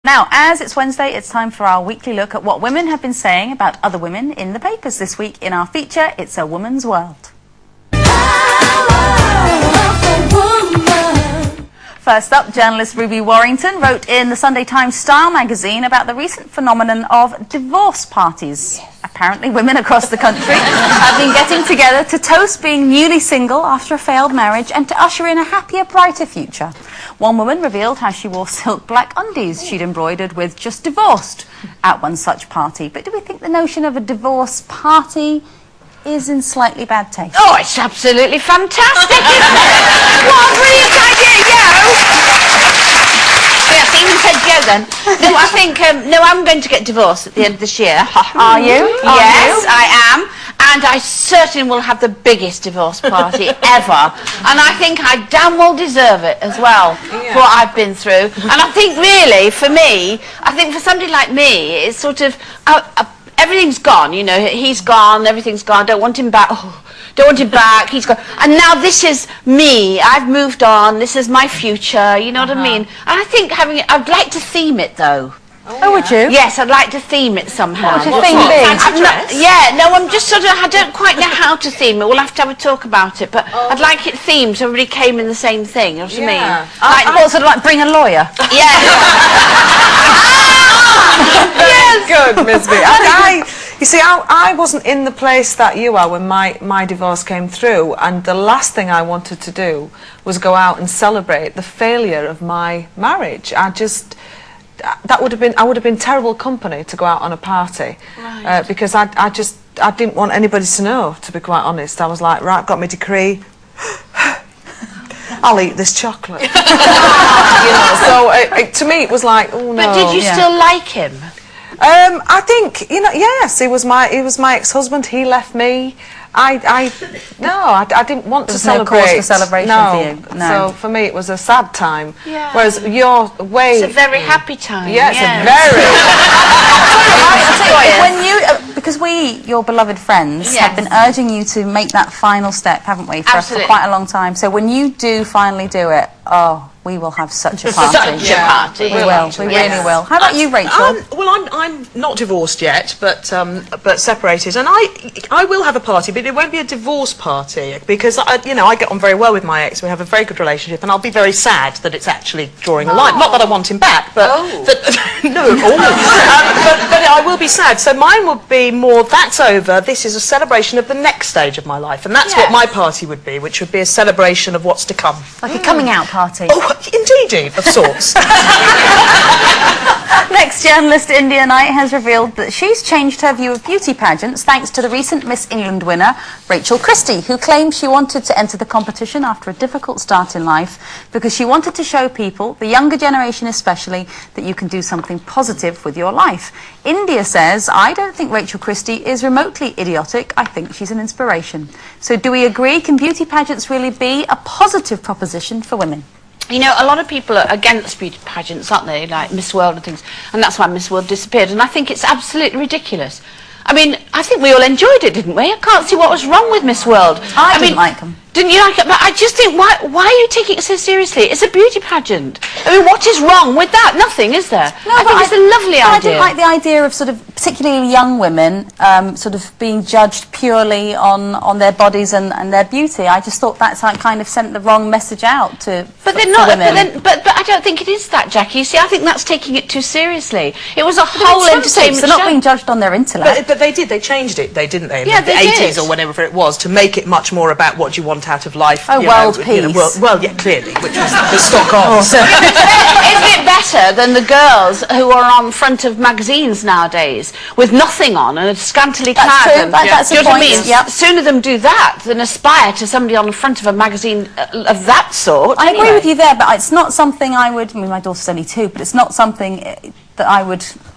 Now, as it's Wednesday, it's time for our weekly look at what women have been saying about other women in the papers this week in our feature, It's a Woman's World. First up, journalist Ruby Warrington wrote in the Sunday Times Style magazine about the recent phenomenon of divorce parties. Yes. Apparently, women across the country have been getting together to toast being newly single after a failed marriage and to usher in a happier, brighter future. One woman revealed how she wore silk black undies she'd embroidered with "just divorced" at one such party. But do we think the notion of a divorce party is in slightly bad taste? Oh, it's absolutely fantastic, isn't it? What a brilliant idea, Joe! Yes, even said Joe then. No, I think, no, I'm going to get divorced at the end of this year. Are you? Yes, I am. And I certainly will have the biggest divorce party ever. And I think I damn well deserve it as well for what I've been through. And I think really, for me, I think for somebody like me, it's sort of... everything's gone, you know, he's gone, everything's gone, don't want him back, oh, don't want him back, he's gone. And now this is me, I've moved on, this is my future, you know what I mean? And I think having it, I'd like to theme it though. Oh, would you? Yes, I'd like to theme it somehow. What would your theme be? I'm just sort of, I don't quite know how to theme it, we'll have to have a talk about it, but I'd like it themed so everybody came in the same thing, you know what I mean? What, sort of like bring a lawyer? Yeah. Yes. Good, Miss B. You see, I wasn't in the place that you are when my divorce came through, and the last thing I wanted to do was go out and celebrate the failure of my marriage. I would have been terrible company to go out on a party, right. Because I didn't want anybody to know, to be quite honest. I was like, right, I've got my decree. I'll eat this chocolate. You know, so to me it was like, oh no. But did you still like him? I think, you know, yes, he was my ex-husband. He left me. I didn't want to celebrate. No cause for celebration for you. No. So for me it was a sad time. Yeah. Whereas your way... It's a very happy time. Yeah, it's a very... When you, because we, your beloved friends, have been urging you to make that final step, haven't we, for quite a long time. So when you do finally do it, oh, we will have such a party. Such a party. We will. We really will. How about you, Rachel? Well, I'm not divorced yet, but separated, and I will have a party, but it won't be a divorce party because I get on very well with my ex. We have a very good relationship, and I'll be very sad that it's actually drawing a line. Not that I want him back, but but I will be sad. So mine will be more. That's over. This is a celebration of the next stage of my life, and that's what my party would be, which would be a celebration of what's to come. Like a coming out party. Oh, indeed, of sorts. Next journalist, India Knight, has revealed that she's changed her view of beauty pageants thanks to the recent Miss England winner, Rachel Christie, who claimed she wanted to enter the competition after a difficult start in life because she wanted to show people, the younger generation especially, that you can do something positive with your life. India says, I don't think Rachel Christie is remotely idiotic, I think she's an inspiration. So do we agree? Can beauty pageants really be a positive proposition for women? You know, a lot of people are against beauty pageants, aren't they, like Miss World and things, and that's why Miss World disappeared, and I think it's absolutely ridiculous. I mean, I think we all enjoyed it, didn't we? I can't see what was wrong with Miss World. I didn't like them. Didn't you like it? But I just think, why are you taking it so seriously? It's a beauty pageant. I mean, what is wrong with that? Nothing, is there? No, I think it's a lovely idea. I didn't like the idea of sort of, particularly young women, sort of being judged purely on their bodies and their beauty. I just thought that's like kind of sent the wrong message out to women. But I don't think it is that, Jackie. You see, I think that's taking it too seriously. It was a whole entertainment show. They're not being judged on their intellect. But they did. They changed it, didn't they? Yeah, in the 80s or whenever it was, to make it much more about what you want out of life. Oh, world peace. Well, yeah, clearly, which was the stock on. Isn't it better than the girls who are on front of magazines nowadays with nothing on and scantily clad? That's true. That's do you know what I mean? Yep. Sooner them do that than aspire to somebody on the front of a magazine of that sort. I agree with you there, but it's not something I would... I mean, my daughter's only 2, but it's not something that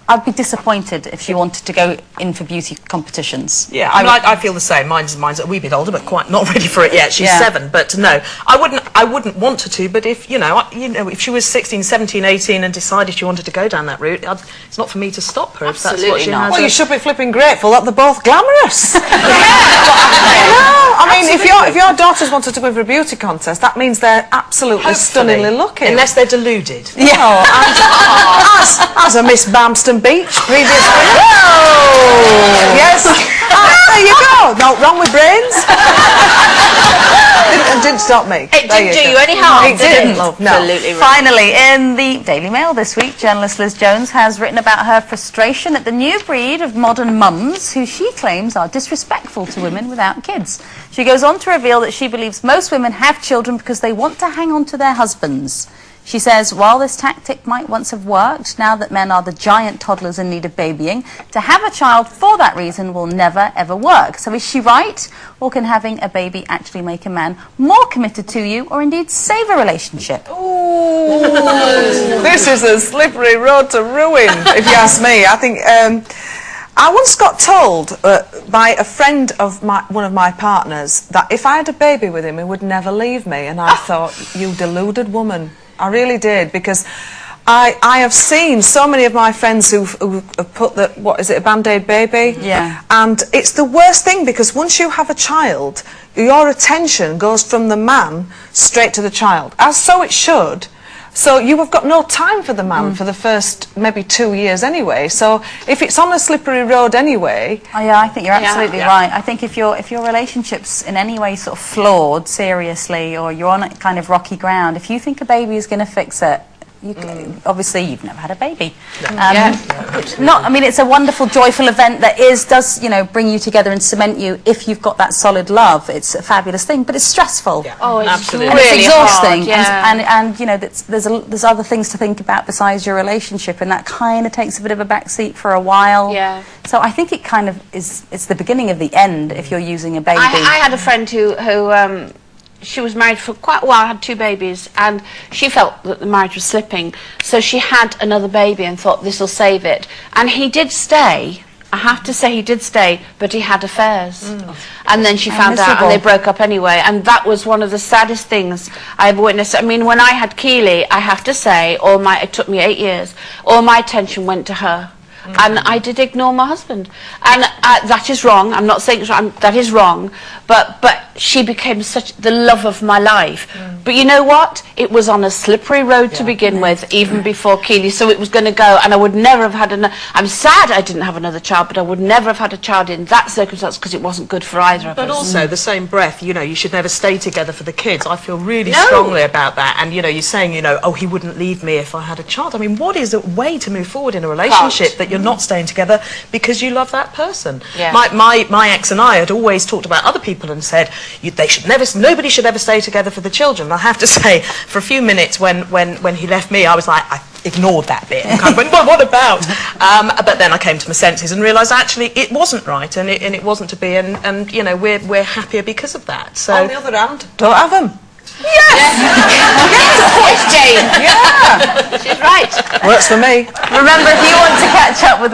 I'd be disappointed if she wanted to go in for beauty competitions. Yeah, I feel the same. Mine's a wee bit older, but quite not ready for it yet. She's 7, but no, I wouldn't want her to. But if if she was 16, 17, 18 and decided she wanted to go down that route, it's not for me to stop her. Absolutely if that's what she not. has. Well, you should be flipping grateful that they're both glamorous. I mean, if your daughters wanted to go for a beauty contest, that means they're absolutely stunningly looking. Unless they're deluded. Yeah. as a Miss Bamston Beach, previous winner. Yes. There you go. No, wrong with brains. Didn't stop me. It didn't do you any harm. It didn't, love. No. Absolutely right. Finally, in the Daily Mail this week, journalist Liz Jones has written about her frustration at the new breed of modern mums who she claims are disrespectful to women without kids. She goes on to reveal that she believes most women have children because they want to hang on to their husbands. She says, while this tactic might once have worked, now that men are the giant toddlers in need of babying, to have a child for that reason will never, ever work. So is she right? Or can having a baby actually make a man more committed to you or indeed save a relationship? Ooh, this is a slippery road to ruin, if you ask me. I think I once got told by a friend of one of my partners that if I had a baby with him, he would never leave me. And I thought, you deluded woman. I really did, because I have seen so many of my friends who've put the, what is it, a Band-Aid baby? Yeah. And it's the worst thing, because once you have a child, your attention goes from the man straight to the child, as so it should. So you have got no time for the man for the first maybe 2 years anyway. So if it's on a slippery road anyway... Oh, yeah, I think you're absolutely right. I think if your relationship's in any way sort of flawed, seriously, or you're on a kind of rocky ground, if you think a baby is going to fix it, obviously you've never had a baby. I mean, it's a wonderful, joyful event that does, you know, bring you together and cement you if you've got that solid love. It's a fabulous thing, but it's stressful. Yeah. Oh, it's absolutely. And really it's exhausting, hard, and you know, there's other things to think about besides your relationship, and that kind of takes a bit of a backseat for a while. Yeah. So I think it kind of it's the beginning of the end if you're using a baby. I had a friend who she was married for quite a while, had 2 babies, and she felt that the marriage was slipping, so she had another baby and thought this will save it. And he did stay. I have to say he did stay, but he had affairs. And then she found out and they broke up anyway. And that was one of the saddest things I ever witnessed. I mean, when I had Keeley, I have to say, it took me 8 years, all my attention went to her. And I did ignore my husband. And that is wrong. I'm not saying it's wrong. That is wrong. But she became such the love of my life. But you know what? It was on a slippery road to begin with, even before Keeley. So it was going to go. And I would never have had another... I'm sad I didn't have another child, but I would never have had a child in that circumstance because it wasn't good for either of us. But also, the same breath, you know, you should never stay together for the kids. I feel really strongly about that. And, you know, you're saying, you know, oh, he wouldn't leave me if I had a child. I mean, what is a way to move forward in a relationship that you're not staying together because you love that person? Yeah. My ex and I had always talked about other people and said nobody should ever stay together for the children. I have to say, for a few minutes when he left me, I was like, I ignored that bit and kind of went, well, what about? But then I came to my senses and realised actually it wasn't right and it wasn't to be, and you know, we're happier because of that. So On the other hand, don't have them. Yes, Jane. Yeah. She's right. Works for me. Remember, if you want to catch up with